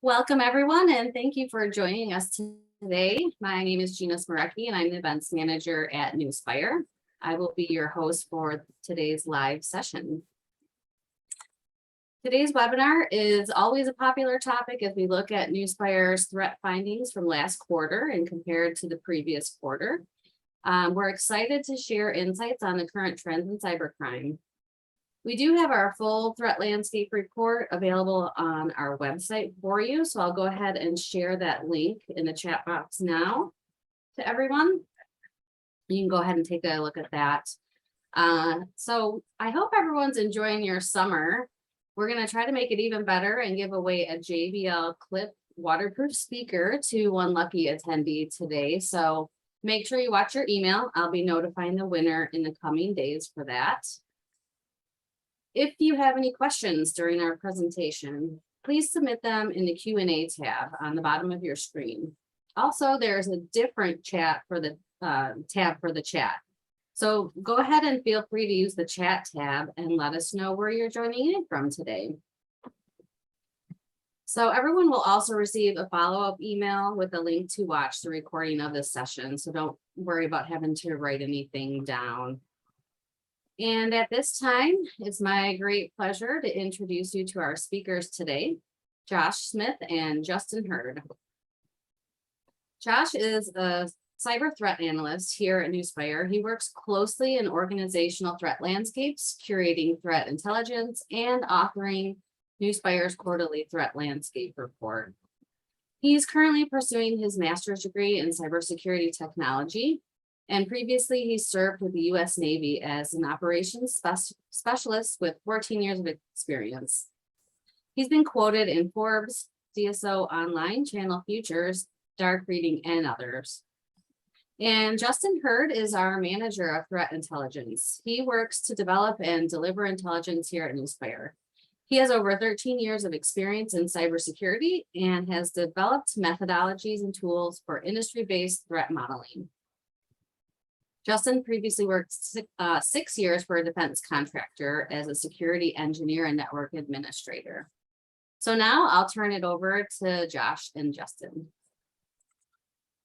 Welcome, everyone, and thank you for joining us today. My name is Gina Smarecki, and I'm the events manager at Nuspire. I will be your host for today's live session. Today's webinar is always a popular topic as we look at Nuspire's threat findings from last quarter and compared to the previous quarter. We're excited to share insights on the current trends in cybercrime. We do have our full threat landscape report available on our website for you. So I'll go ahead and share that link in the chat box now to everyone. You can go ahead and take a look at that. So I hope everyone's enjoying your summer. We're going to try to make it even better and give away a JBL Clip waterproof speaker to one lucky attendee today. So make sure you watch your email. I'll be notifying the winner in the coming days for that. If you have any questions during our presentation, please submit them in the Q&A tab on the bottom of your screen. Also, there's a different chat for the tab for the chat. So go ahead and feel free to use the chat tab and let us know where you're joining in from today. So everyone will also receive a follow-up email with a link to watch the recording of this session. So don't worry about having to write anything down. And at this time, it's my great pleasure to introduce you to our speakers today, Josh Smith and Justin Hurd. Josh is a cyber threat analyst here at Nuspire. He works closely in organizational threat landscapes, curating threat intelligence, and authoring Nuspire's quarterly threat landscape report. He's currently pursuing his master's degree in cybersecurity technology. And previously, he served with the U.S. Navy as an operations specialist with 14 years of experience. He's been quoted in Forbes, DSO Online, Channel Futures, Dark Reading, and others. And Justin Hurd is our manager of threat intelligence. He works to develop and deliver intelligence here at Nuspire. He has over 13 years of experience in cybersecurity and has developed methodologies and tools for industry-based threat modeling. Justin previously worked 6 years for a defense contractor as a security engineer and network administrator. So now I'll turn it over to Josh and Justin.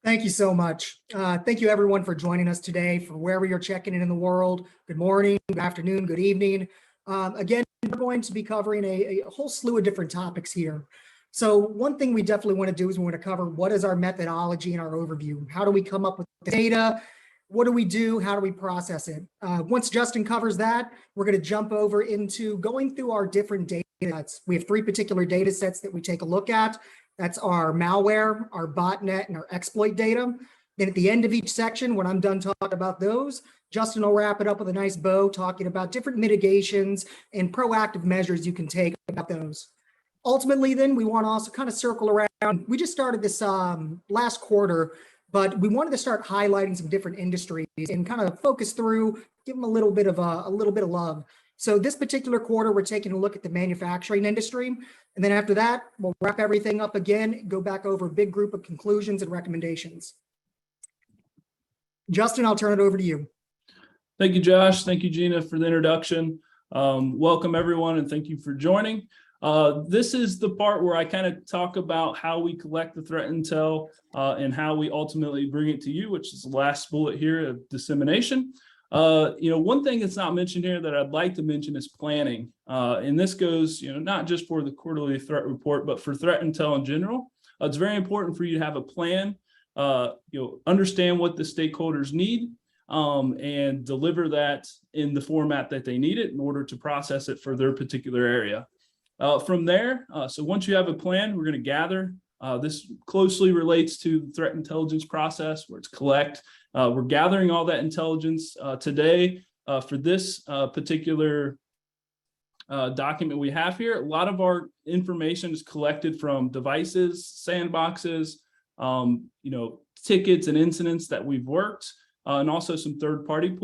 Thank you so much. Thank you everyone for joining us today for wherever you're checking in the world. Good morning, good afternoon, good evening. Again, we're going to be covering a whole slew of different topics here. So one thing we definitely want to do is we want to cover what is our methodology and our overview. How do we come up with the data? What do we do? How do we process it? Once Justin covers that, we're going to jump over into going through our different data sets. We have 3 particular data sets that we take a look at. That's our malware, our botnet, and our exploit data. Then at the end of each section, when I'm done talking about those, Justin will wrap it up with a nice bow talking about different mitigations and proactive measures you can take about those. Ultimately, then we want to also kind of circle around. We just started this last quarter, but we wanted to start highlighting some different industries and kind of focus through, give them a little bit of love. So this particular quarter, we're taking a look at the manufacturing industry. And then after that, we'll wrap everything up again, go back over a big group of conclusions and recommendations. Justin, I'll turn it over to you. Thank you, Josh. Thank you, Gina, for the introduction. Welcome, everyone, and thank you for joining. This is the part where I kind of talk about how we collect the threat intel and how we ultimately bring it to you, which is the last bullet here of dissemination. One thing that's not mentioned here that I'd like to mention is planning. And this goes, not just for the quarterly threat report, but for threat intel in general. It's very important for you to have a plan, understand what the stakeholders need, and deliver that in the format that they need it in order to process it for their particular area. From there, so once you have a plan, we're going to gather. This closely relates to the threat intelligence process where it's collect. We're gathering all that intelligence today for this particular document we have here. A lot of our information is collected from devices, sandboxes, tickets and incidents that we've worked, and also some third-party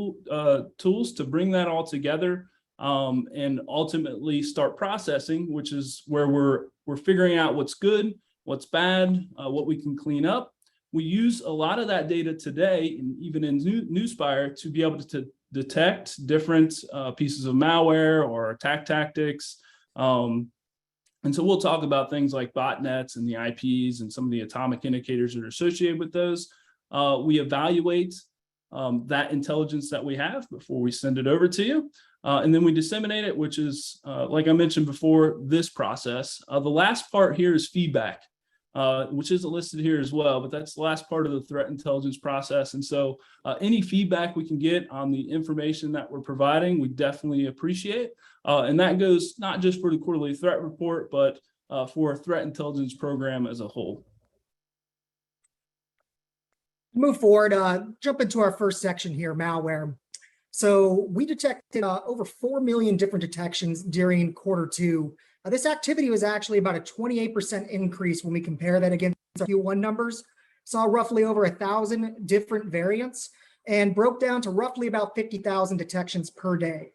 tools to bring that all together and ultimately start processing, which is where we're figuring out what's good, what's bad, what we can clean up. We use a lot of that data today, and even in Nuspire, to be able to detect different pieces of malware or attack tactics, And so we'll talk about things like botnets and the IPs and some of the atomic indicators that are associated with those. We evaluate that intelligence that we have before we send it over to you. And then we disseminate it, which is, like I mentioned before, this process. The last part here is feedback, which isn't listed here as well, but that's the last part of the threat intelligence process. And so any feedback we can get on the information that we're providing, we definitely appreciate. And that goes not just for the quarterly threat report, but for a threat intelligence program as a whole. Move forward, jump into our first section here, malware. So we detected over 4 million different detections during Q2. This activity was actually about a 28% increase when we compare that against our Q1 numbers. Saw roughly over 1,000 different variants and broke down to roughly about 50,000 detections per day.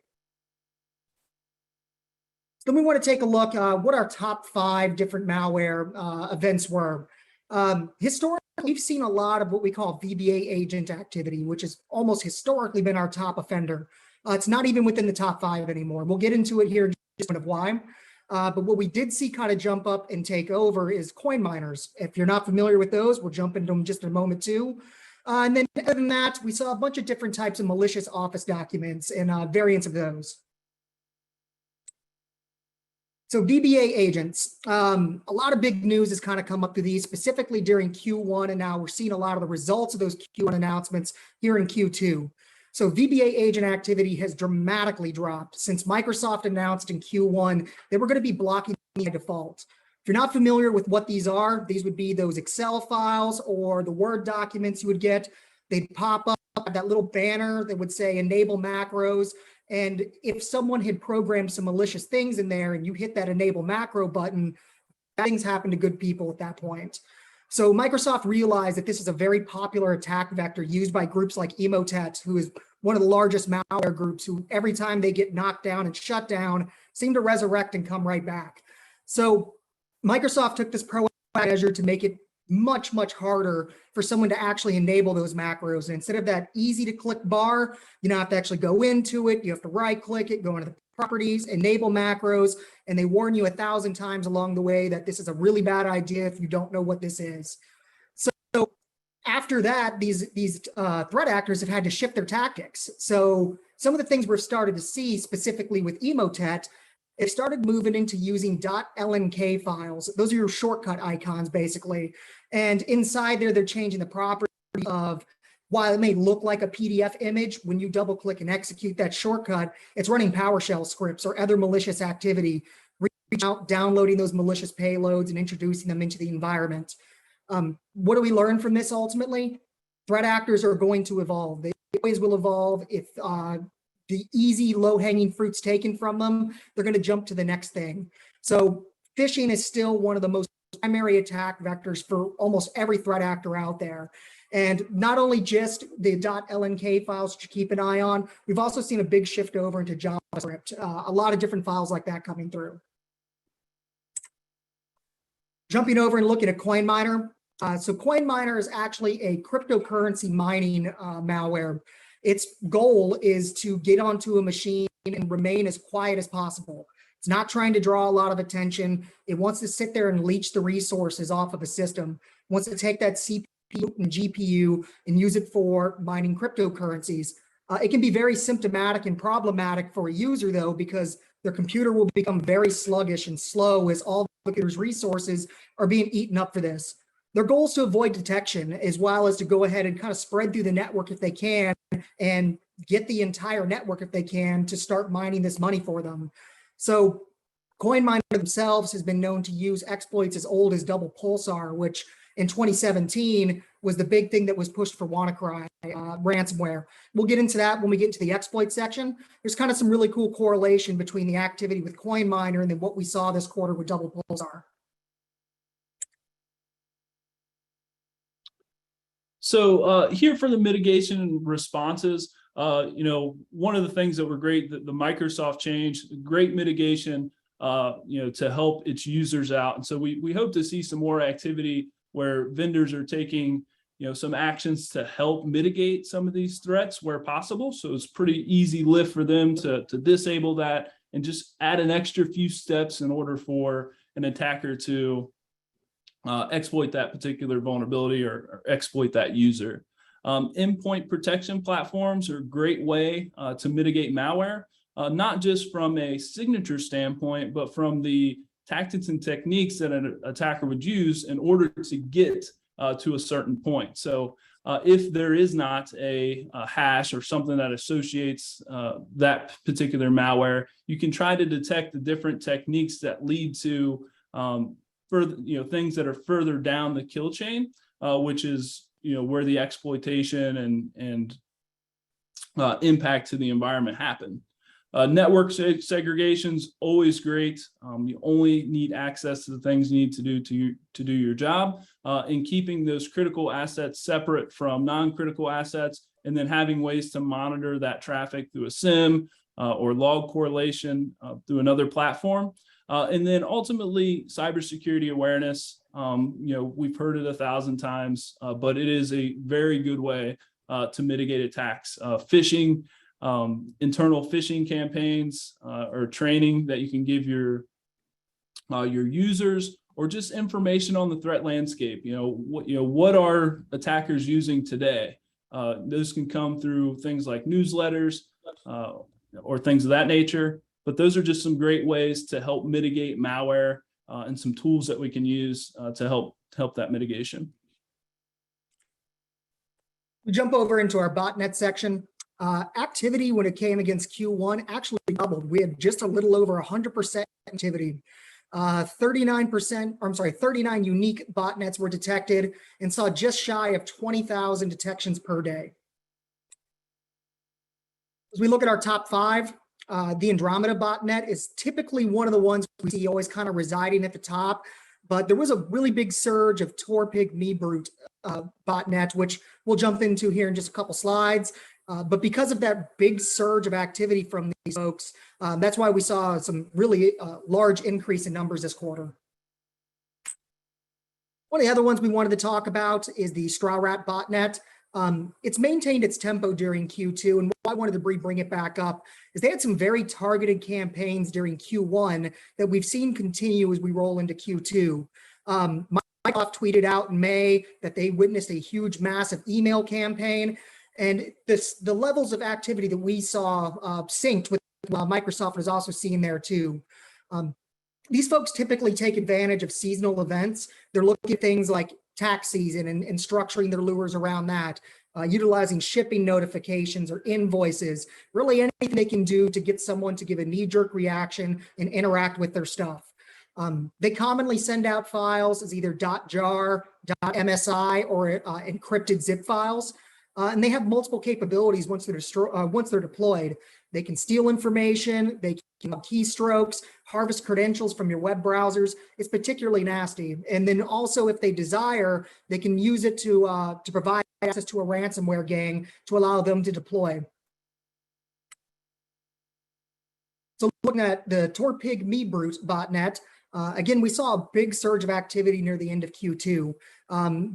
Then we want to take a look what our top 5 different malware events were. Historically, we've seen a lot of what we call VBA agent activity, which has almost historically been our top offender. It's not even within the top 5 anymore. We'll get into it here in just a minute of why. But what we did see kind of jump up and take over is coin miners. If you're not familiar with those, we'll jump into them just in a moment too. And then other than that, we saw a bunch of different types of malicious office documents and variants of those. So VBA agents, a lot of big news has kind of come up through these, specifically during Q1, and now we're seeing a lot of the results of those Q1 announcements here in Q2. So VBA agent activity has dramatically dropped since Microsoft announced in Q1 they were going to be blocking by default. If you're not familiar with what these are, these would be those Excel files or the Word documents you would get. They'd pop up that little banner that would say enable macros. And if someone had programmed some malicious things in there and you hit that enable macro button, bad things happen to good people at that point. So Microsoft realized that this is a very popular attack vector used by groups like Emotet, who is one of the largest malware groups, who every time they get knocked down and shut down, seem to resurrect and come right back. So Microsoft took this proactive measure to make it much, much harder for someone to actually enable those macros. And instead of that easy to click bar, you now have to actually go into it. You have to right click it, go into the properties, enable macros, and they warn you 1,000 times along the way that this is a really bad idea if you don't know what this is. So after that, these threat actors have had to shift their tactics. So some of the things we've started to see specifically with Emotet, it started moving into using .lnk files. Those are your shortcut icons, basically. And inside there, they're changing the property of, while it may look like a PDF image, when you double click and execute that shortcut, it's running PowerShell scripts or other malicious activity, reaching out, downloading those malicious payloads and introducing them into the environment. What do we learn from this ultimately? Threat actors are going to evolve. They always will evolve. If the easy low-hanging fruit's taken from them, they're going to jump to the next thing. So phishing is still one of the most primary attack vectors for almost every threat actor out there. And not only just the .lnk files to keep an eye on, we've also seen a big shift over into JavaScript, a lot of different files like that coming through. Jumping over and looking at CoinMiner. So CoinMiner is actually a cryptocurrency mining malware. Its goal is to get onto a machine and remain as quiet as possible. It's not trying to draw a lot of attention. It wants to sit there and leech the resources off of a system. It wants to take that CPU and GPU and use it for mining cryptocurrencies. It can be very symptomatic and problematic for a user, though, because their computer will become very sluggish and slow as all the computer's resources are being eaten up for this. Their goal is to avoid detection, as well as to go ahead and kind of spread through the network if they can and get the entire network if they can to start mining this money for them. So CoinMiner themselves has been known to use exploits as old as Double Pulsar, which in 2017 was the big thing that was pushed for WannaCry ransomware. We'll get into that when we get into the exploit section. There's kind of some really cool correlation between the activity with CoinMiner and then what we saw this quarter with Double Pulsar. So here for the mitigation and responses, one of the things that were great, that the Microsoft change, great mitigation, to help its users out. And so we hope to see some more activity where vendors are taking, some actions to help mitigate some of these threats where possible. So it's pretty easy lift for them to disable that and just add an extra few steps in order for, an attacker to exploit that particular vulnerability or exploit that user. Endpoint protection platforms are a great way to mitigate malware, not just from a signature standpoint, but from the tactics and techniques that an attacker would use in order to get to a certain point. So if there is not a hash or something that associates that particular malware, you can try to detect the different techniques that lead to further, things that are further down the kill chain, which is, where the exploitation and impact to the environment happen. Network segregation is always great. You only need access to the things you need to do your job, and keeping those critical assets separate from non-critical assets, and then having ways to monitor that traffic through a SIM or log correlation through another platform. And then ultimately, cybersecurity awareness. We've heard it 1,000 times, but it is a very good way to mitigate attacks. Phishing, internal phishing campaigns, or training that you can give your users, or just information on the threat landscape. What are attackers using today? Those can come through things like newsletters or things of that nature. But those are just some great ways to help mitigate malware, and some tools that we can use to help that mitigation. We jump over into our botnet section. Activity when it came against Q1 actually doubled. We had just a little over 100% activity. 39 unique botnets were detected and saw just shy of 20,000 detections per day. As we look at our top 5, the Andromeda botnet is typically one of the ones we see always kind of residing at the top, but there was a really big surge of Torpig MeBrute botnet, which we'll jump into here in just a couple slides. But because of that big surge of activity from these folks, that's why we saw some really large increase in numbers this quarter. One of the other ones we wanted to talk about is the StrawRat botnet. It's maintained its tempo during Q2, and why I wanted to bring it back up is they had some very targeted campaigns during Q1 that we've seen continue as we roll into Q2. Microsoft tweeted out in May that they witnessed a huge, massive email campaign, and the levels of activity that we saw synced with Microsoft is also seen there too. These folks typically take advantage of seasonal events. They're looking at things like tax season and structuring their lures around that, utilizing shipping notifications or invoices, really anything they can do to get someone to give a knee-jerk reaction and interact with their stuff. They commonly send out files as either .jar, .msi, or encrypted zip files. And they have multiple capabilities once they're deployed. They can steal information, they can have keystrokes, harvest credentials from your web browsers. It's particularly nasty. And then also, if they desire, they can use it to provide access to a ransomware gang to allow them to deploy. So looking at the Torpig MeBrute botnet, again, we saw a big surge of activity near the end of Q2.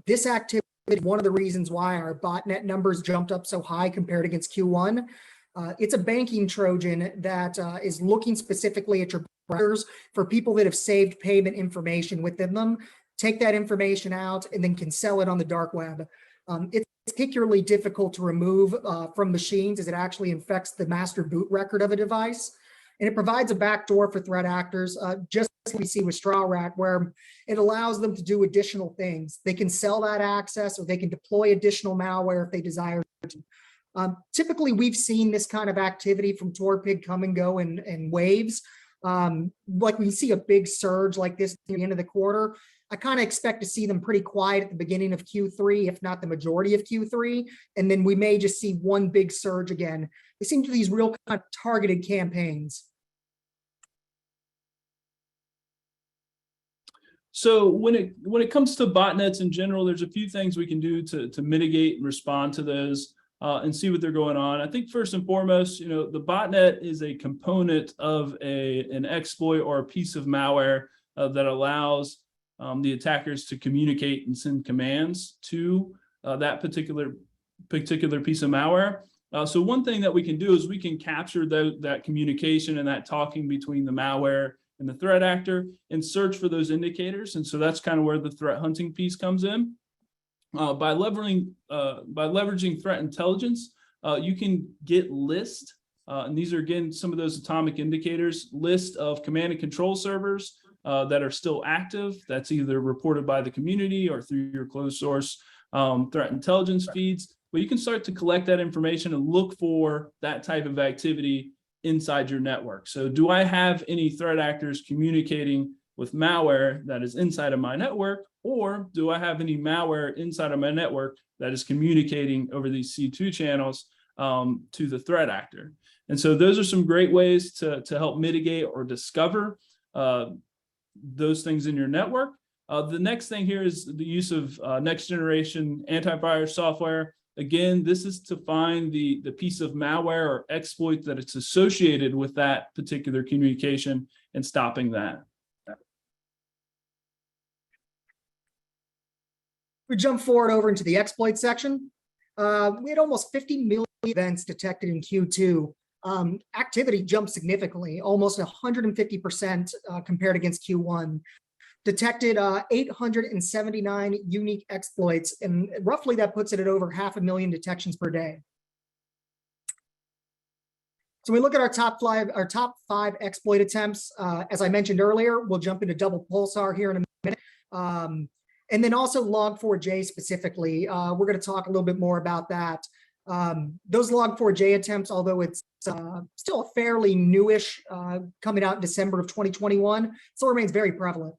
This activity is one of the reasons why our botnet numbers jumped up so high compared against Q1. It's a banking Trojan that is looking specifically at your browsers for people that have saved payment information within them, take that information out, and then can sell it on the dark web. It's particularly difficult to remove from machines as it actually infects the master boot record of a device. And it provides a backdoor for threat actors, just as we see with StrawRat, where it allows them to do additional things. They can sell that access, or they can deploy additional malware if they desire to. Typically, we've seen this kind of activity from Torpig come and go in waves. Like we see a big surge like this at the end of the quarter. I kind of expect to see them pretty quiet at the beginning of Q3, if not the majority of Q3. And then we may just see one big surge again. They seem to be these real kind of targeted campaigns. So when it comes to botnets in general, there's a few things we can do to mitigate and respond to those and see what they're going on. I think first and foremost, the botnet is a component of an exploit or a piece of malware that allows the attackers to communicate and send commands to that particular piece of malware. So one thing that we can do is we can capture that communication and that talking between the malware and the threat actor and search for those indicators. And so that's kind of where the threat hunting piece comes in. By leveraging threat intelligence, you can get lists, and these are, again, some of those atomic indicators, list of command and control servers that are still active. That's either reported by the community or through your closed source threat intelligence feeds. But you can start to collect that information and look for that type of activity inside your network. So do I have any threat actors communicating with malware that is inside of my network, or do I have any malware inside of my network that is communicating over these C2 channels to the threat actor? And so those are some great ways to help mitigate or discover those things in your network. The next thing here is the use of next generation antivirus software. Again, this is to find the piece of malware or exploit that it's associated with that particular communication and stopping that. We jump forward over into the exploit section. We had almost 50 million events detected in Q2. Activity jumped significantly, almost 150% compared against Q1. Detected 879 unique exploits, and roughly that puts it at over 500,000 detections per day. So we look at our top five exploit attempts. As I mentioned earlier, we'll jump into double pulsar here in a minute. And then also log4j specifically. We're going to talk a little bit more about that. Those log4j attempts, although it's still fairly newish, coming out in December of 2021, still remains very prevalent.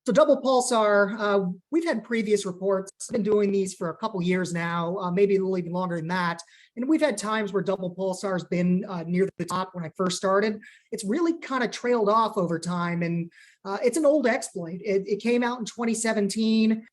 So double pulsar, we've had previous reports. I've been doing these for a couple years now, maybe a little even longer than that. And we've had times where double pulsar has been near the top when I first started. It's really kind of trailed off over time, and it's an old exploit. It came out in 2017.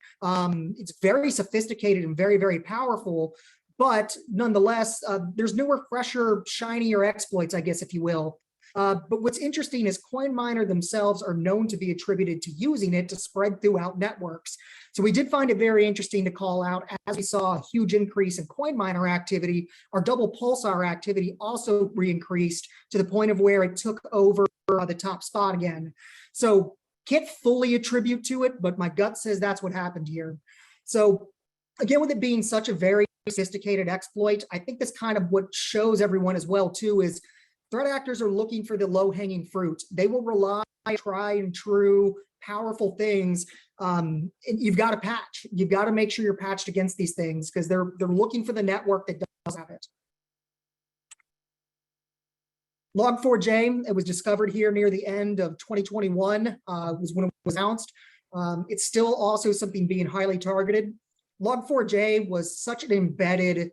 It's very sophisticated and very, very powerful, but nonetheless, there's newer, fresher, shinier exploits, I guess, if you will. But what's interesting is CoinMiner themselves are known to be attributed to using it to spread throughout networks. So we did find it very interesting to call out, as we saw a huge increase in CoinMiner activity, our double pulsar activity also re-increased to the point of where it took over the top spot again. So can't fully attribute to it, but my gut says that's what happened here. So again, with it being such a very sophisticated exploit, I think that's kind of what shows everyone as well too is threat actors are looking for the low-hanging fruit. They will rely on tried and true, powerful things. And you've got to patch. You've got to make sure you're patched against these things because they're looking for the network that does have it. Log4j, it was discovered here near the end of 2021, was when it was announced. It's still also something being highly targeted. Log4j was such an embedded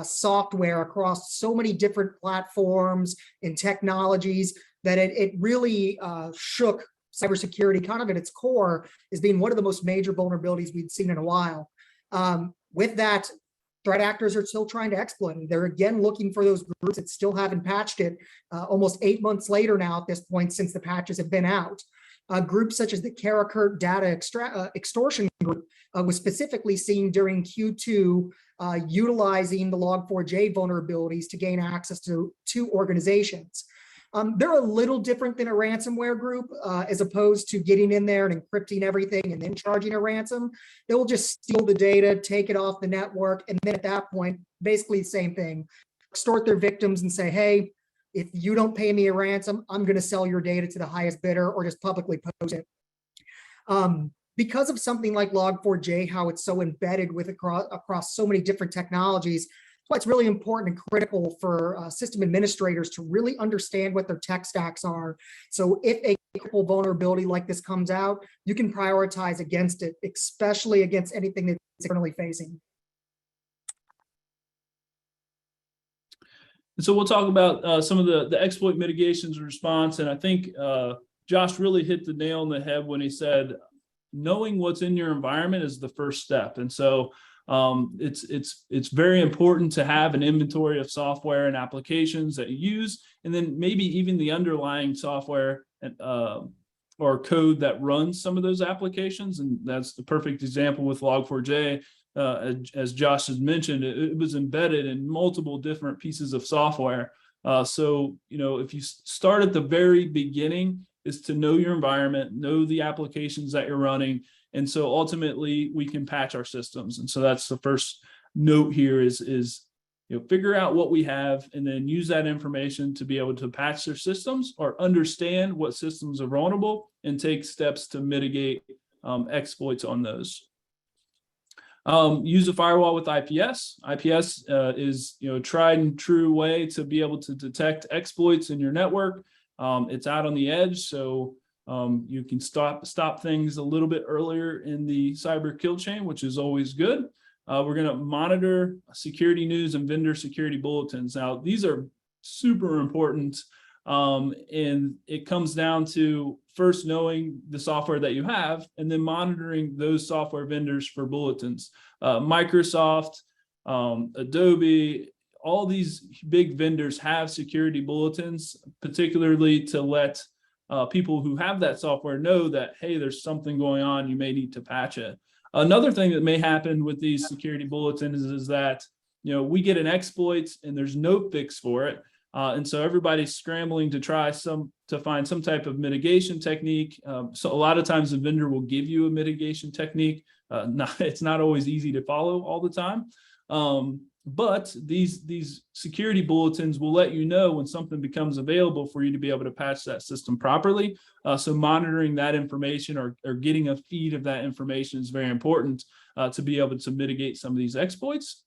software across so many different platforms and technologies that it really shook cybersecurity kind of at its core as being one of the most major vulnerabilities we'd seen in a while. With that, threat actors are still trying to exploit it. They're again looking for those groups that still haven't patched it almost 8 months later now at this point since the patches have been out. Groups such as the Karakurt Data Extortion Group was specifically seen during Q2 utilizing the Log4j vulnerabilities to gain access to two organizations. They're a little different than a ransomware group as opposed to getting in there and encrypting everything and then charging a ransom. They will just steal the data, take it off the network, and then at that point, basically the same thing. Extort their victims and say, hey, if you don't pay me a ransom, I'm going to sell your data to the highest bidder or just publicly post it. Because of something like Log4j, how it's so embedded with across so many different technologies, that's why it's really important and critical for system administrators to really understand what their tech stacks are. So if a critical vulnerability like this comes out, you can prioritize against it, especially against anything that's externally facing. And so we'll talk about some of the exploit mitigations response. And I think Josh really hit the nail on the head when he said, knowing what's in your environment is the first step. And so it's very important to have an inventory of software and applications that you use, and then maybe even the underlying software or code that runs some of those applications. And that's the perfect example with Log4j. As Josh has mentioned, it was embedded in multiple different pieces of software So, if you start at the very beginning, is to know your environment, know the applications that you're running. And so ultimately we can patch our systems. And so that's the first note here is figure out what we have and then use that information to be able to patch their systems or understand what systems are vulnerable and take steps to mitigate exploits on those. Use a firewall with IPS. IPS is a tried and true way to be able to detect exploits in your network. It's out on the edge, so you can stop things a little bit earlier in the cyber kill chain, which is always good. We're going to monitor security news and vendor security bulletins. Now, these are super important, and it comes down to first knowing the software that you have and then monitoring those software vendors for bulletins. Microsoft, Adobe, all these big vendors have security bulletins, particularly to let people who have that software know that, hey, there's something going on, you may need to patch it. Another thing that may happen with these security bulletins is that, we get an exploit and there's no fix for it. And so everybody's scrambling to find some type of mitigation technique. So a lot of times the vendor will give you a mitigation technique. It's not always easy to follow all the time. But these security bulletins will let you know when something becomes available for you to be able to patch that system properly. So monitoring that information or getting a feed of that information is very important to be able to mitigate some of these exploits.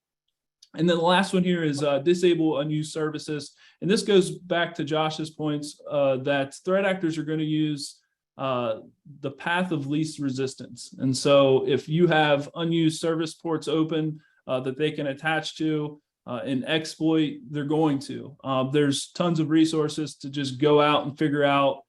And then the last one here is disable unused services. And this goes back to Josh's points that threat actors are going to use the path of least resistance. And so if you have unused service ports open that they can attach to and exploit, they're going to. There's tons of resources to just go out and figure out,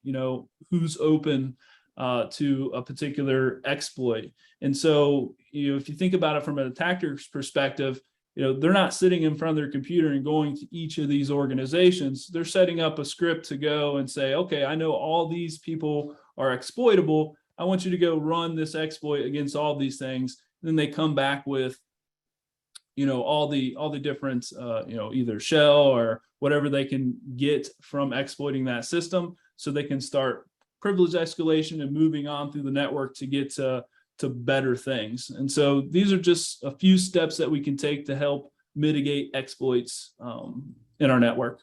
who's open to a particular exploit. And so, if you think about it from an attacker's perspective, they're not sitting in front of their computer and going to each of these organizations. They're setting up a script to go and say, okay, I know all these people are exploitable. I want you to go run this exploit against all these things. And then they come back with, all the different, either shell or whatever they can get from exploiting that system, so they can start privilege escalation and moving on through the network to get to better things. And so these are just a few steps that we can take to help mitigate exploits in our network.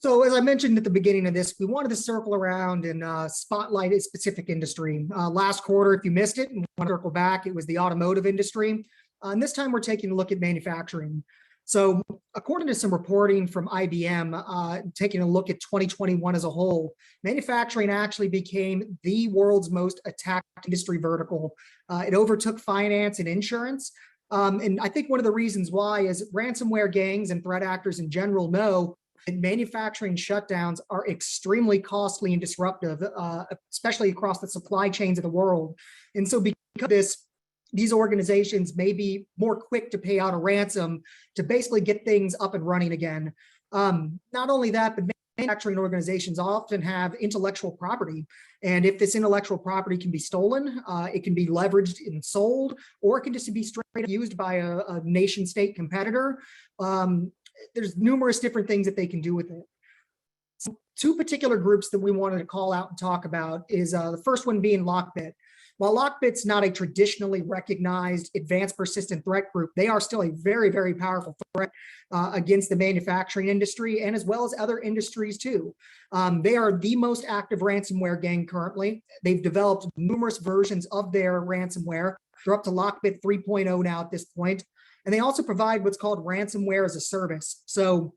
So as I mentioned at the beginning of this, we wanted to circle around and spotlight a specific industry. Last quarter, if you missed it and want to circle back, it was the automotive industry. And this time we're taking a look at manufacturing. So according to some reporting from IBM, taking a look at 2021 as a whole, manufacturing actually became the world's most attacked industry vertical. It overtook finance and insurance. And I think one of the reasons why is ransomware gangs and threat actors in general know that manufacturing shutdowns are extremely costly and disruptive, especially across the supply chains of the world. And so because of this, these organizations may be more quick to pay out a ransom to basically get things up and running again. Not only that, but manufacturing organizations often have intellectual property. And if this intellectual property can be stolen, it can be leveraged and sold, or it can just be straight up used by a nation state competitor. There's numerous different things that they can do with it. So two particular groups that we wanted to call out and talk about is the first one being Lockbit. While Lockbit's not a traditionally recognized advanced persistent threat group, they are still a very, very powerful threat against the manufacturing industry and as well as other industries too. They are the most active ransomware gang currently. They've developed numerous versions of their ransomware. They're up to Lockbit 3.0 now at this point. And they also provide what's called ransomware as a service. So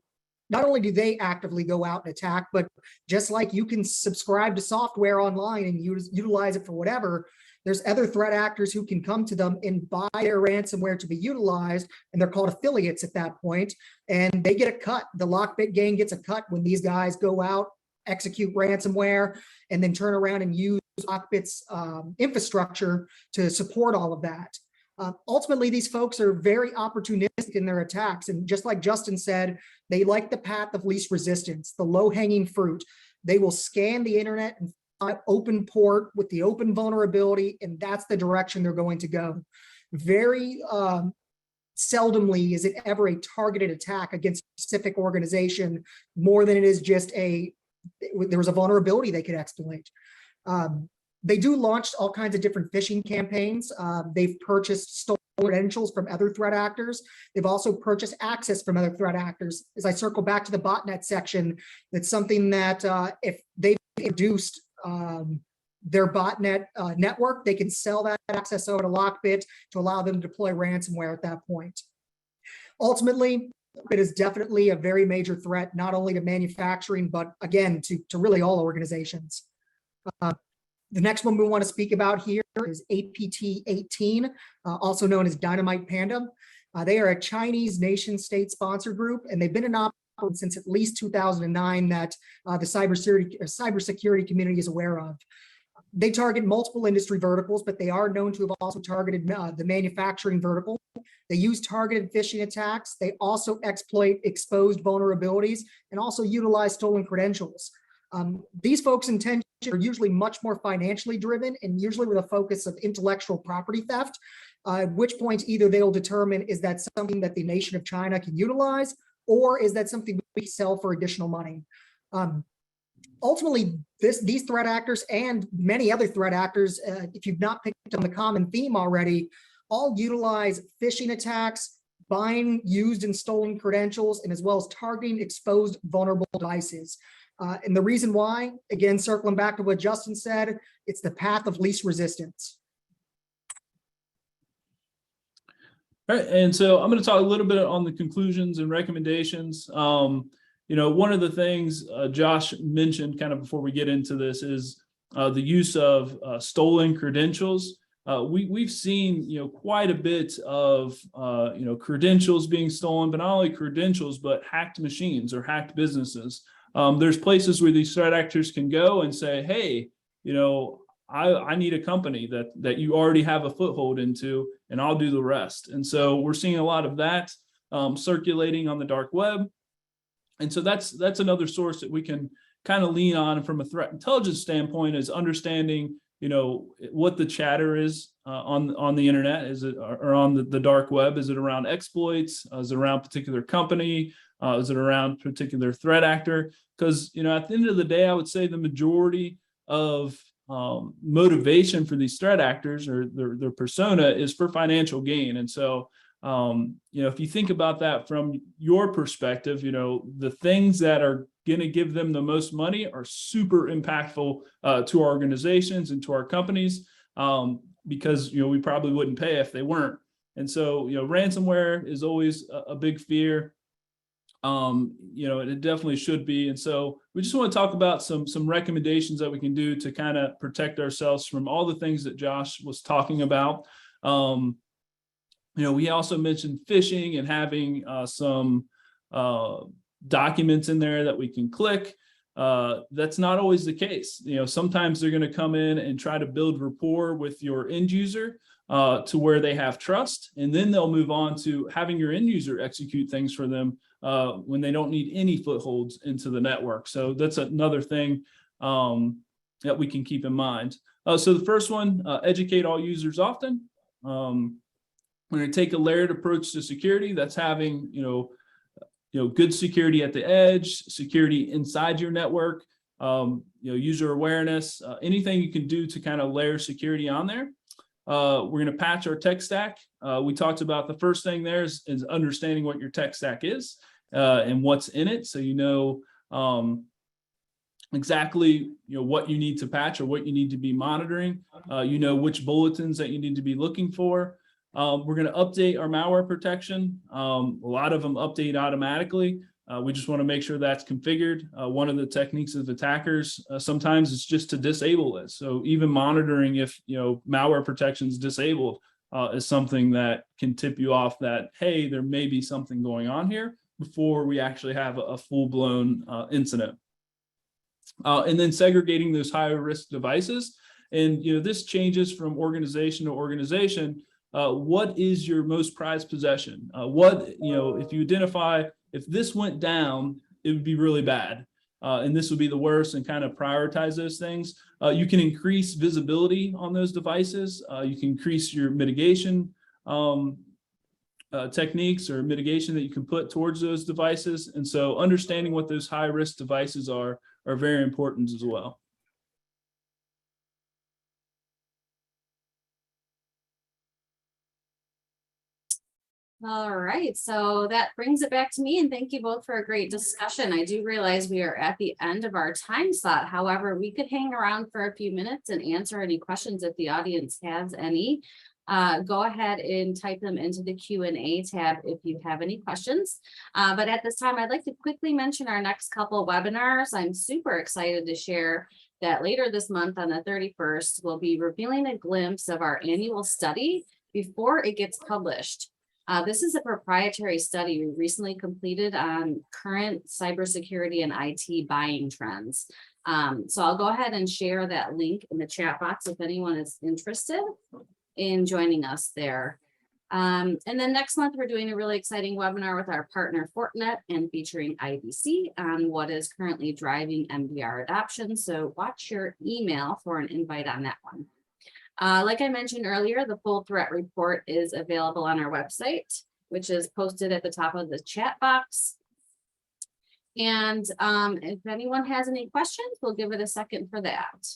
not only do they actively go out and attack, but just like you can subscribe to software online and utilize it for whatever, there's other threat actors who can come to them and buy their ransomware to be utilized, and they're called affiliates at that point, and they get a cut. The Lockbit gang gets a cut when these guys go out, execute ransomware, and then turn around and use Lockbit's infrastructure to support all of that. Ultimately, these folks are very opportunistic in their attacks, and just like Justin said, they like the path of least resistance, the low-hanging fruit. They will scan the internet and open port with the open vulnerability, and that's the direction they're going to go. Very seldomly is it ever a targeted attack against a specific organization more than it is just there was a vulnerability they could exploit. They do launch all kinds of different phishing campaigns. They've purchased stolen credentials from other threat actors. They've also purchased access from other threat actors. As I circle back to the botnet section, that's something that if they've introduced their botnet network, they can sell that access over to Lockbit to allow them to deploy ransomware at that point. Ultimately, it is definitely a very major threat, not only to manufacturing, but again, to really all organizations. The next one we want to speak about here is APT-18, also known as Dynamite Panda. They are a Chinese nation state sponsor group, and they've been in operation since at least 2009 that the cybersecurity community is aware of. They target multiple industry verticals, but they are known to have also targeted the manufacturing vertical. They use targeted phishing attacks. They also exploit exposed vulnerabilities and also utilize stolen credentials. These folks' intentions are usually much more financially driven and usually with a focus of intellectual property theft, at which point either they'll determine, is that something that the nation of China can utilize, or is that something we sell for additional money? Ultimately, these threat actors and many other threat actors, if you've not picked up on the common theme already, all utilize phishing attacks, buying used and stolen credentials, and as well as targeting exposed vulnerable devices. And the reason why, again, circling back to what Justin said, it's the path of least resistance. All right, and so I'm going to talk a little bit on the conclusions and recommendations. One of the things Josh mentioned kind of before we get into this is the use of stolen credentials. We've seen, quite a bit of, credentials being stolen, but not only credentials, but hacked machines or hacked businesses. There's places where these threat actors can go and say, hey, I need a company that you already have a foothold into, and I'll do the rest. And so we're seeing a lot of that circulating on the dark web. And so that's another source that we can kind of lean on from a threat intelligence standpoint, is understanding, what the chatter is on the internet. Is it or on the dark web? Is it around exploits? Is it around particular company? Is it around particular threat actor? Because, at the end of the day, I would say the majority of motivation for these threat actors or their persona is for financial gain. And so, if you think about that from your perspective, the things that are going to give them the most money are super impactful to our organizations and to our companies, because, we probably wouldn't pay if they weren't. And so, ransomware is always a big fear. It definitely should be. And so we just want to talk about some recommendations that we can do to kind of protect ourselves from all the things that Josh was talking about. We also mentioned phishing and having some documents in there that we can click. That's not always the case. Sometimes they're going to come in and try to build rapport with your end user to where they have trust, and then they'll move on to having your end user execute things for them when they don't need any footholds into the network. So that's another thing that we can keep in mind. So the first one, educate all users often. We're going to take a layered approach to security. That's having, good security at the edge, security inside your network, user awareness, anything you can do to kind of layer security on there. We're going to patch our tech stack. We talked about the first thing there is understanding what your tech stack is and what's in it. So, exactly, what you need to patch or what you need to be monitoring, which bulletins that you need to be looking for. We're going to update our malware protection. A lot of them update automatically. We just want to make sure that's configured. One of the techniques of attackers sometimes is just to disable it. So even monitoring if malware protection is disabled is something that can tip you off that, hey, there may be something going on here before we actually have a full-blown incident. And then segregating those higher risk devices. And this changes from organization to organization. What is your most prized possession? If you identify, if this went down, it would be really bad. And this would be the worst, and kind of prioritize those things. You can increase visibility on those devices. You can increase your mitigation, techniques or mitigation that you can put towards those devices. And so understanding what those high risk devices are very important as well. All right, so that brings it back to me, and thank you both for a great discussion. I do realize we are at the end of our time slot. However, we could hang around for a few minutes and answer any questions if the audience has any. Go ahead and type them into the Q&A tab if you have any questions. But at this time, I'd like to quickly mention our next couple webinars. I'm super excited to share that later this month on the 31st, we'll be revealing a glimpse of our annual study before it gets published. This is a proprietary study we recently completed on current cybersecurity and IT buying trends. So I'll go ahead and share that link in the chat box if anyone is interested in joining us there. And then next month, we're doing a really exciting webinar with our partner Fortinet and featuring IDC on what is currently driving MDR adoption. So watch your email for an invite on that one. Like I mentioned earlier, the full threat report is available on our website, which is posted at the top of the chat box. And if anyone has any questions, we'll give it a second for that.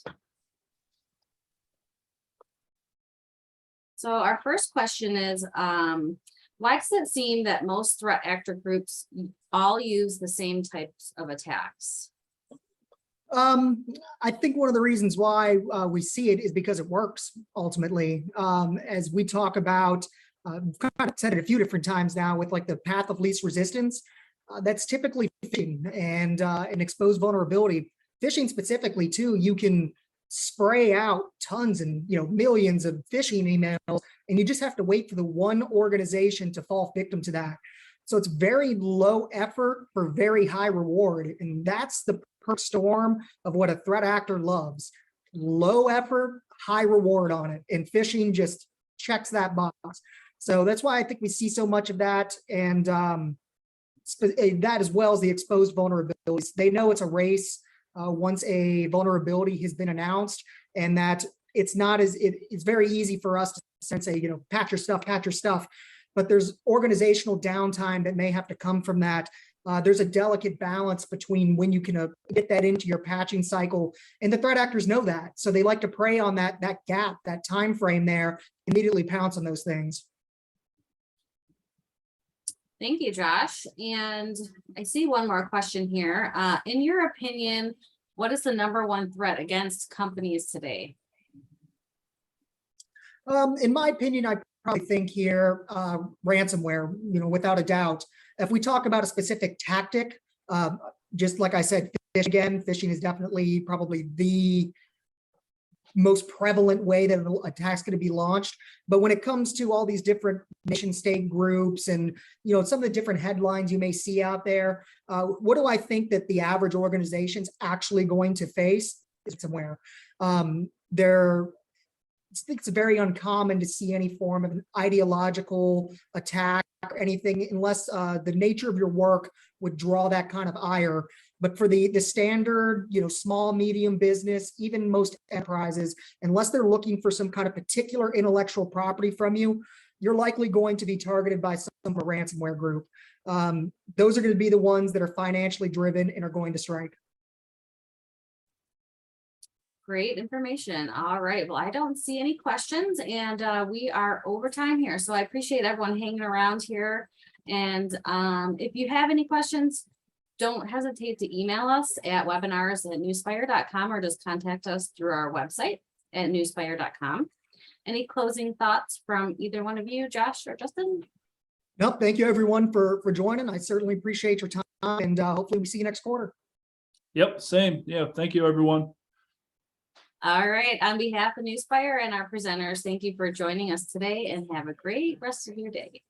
So our first question is, why does it seem that most threat actor groups all use the same types of attacks? I think one of the reasons why we see it is because it works ultimately. As we talk about, we've kind of said it a few different times now with like the path of least resistance, that's typically phishing and an exposed vulnerability. Phishing specifically too, you can spray out tons and millions of phishing emails, and you just have to wait for the one organization to fall victim to that. So it's very low effort for very high reward, and that's the perfect storm of what a threat actor loves. Low effort, high reward on it, and phishing just checks that box. So that's why I think we see so much of that, and that as well as the exposed vulnerabilities. They know it's a race once a vulnerability has been announced, and that it's not as it's very easy for us to say, patch your stuff, but there's organizational downtime that may have to come from that. There's a delicate balance between when you can get that into your patching cycle, and the threat actors know that, so they like to prey on that gap, that time frame there, immediately pounce on those things. Thank you, Josh. And I see one more question here. In your opinion, what is the #1 threat against companies today? In my opinion, I probably think here ransomware, without a doubt. If we talk about a specific tactic, just like I said, phishing is definitely probably the most prevalent way that an attack's going to be launched. But when it comes to all these different nation state groups and some of the different headlines you may see out there, what do I think that the average organization's actually going to face? Somewhere I think it's very uncommon to see any form of an ideological attack or anything, unless the nature of your work would draw that kind of ire. But for the standard, small, medium business, even most enterprises, unless they're looking for some kind of particular intellectual property from you, you're likely going to be targeted by some ransomware group. Those are going to be the ones that are financially driven and are going to strike. Great information. All right. Well, I don't see any questions, and we are over time here. So I appreciate everyone hanging around here. And if you have any questions, don't hesitate to email us at webinars@nuspire.com or just contact us through our website at nuspire.com. Any closing thoughts from either one of you, Josh or Justin? Nope. Thank you, everyone, for joining. I certainly appreciate your time, and hopefully we see you next quarter. Yep, same. Yeah, thank you, everyone. All right. On behalf of Nuspire and our presenters, thank you for joining us today, and have a great rest of your day.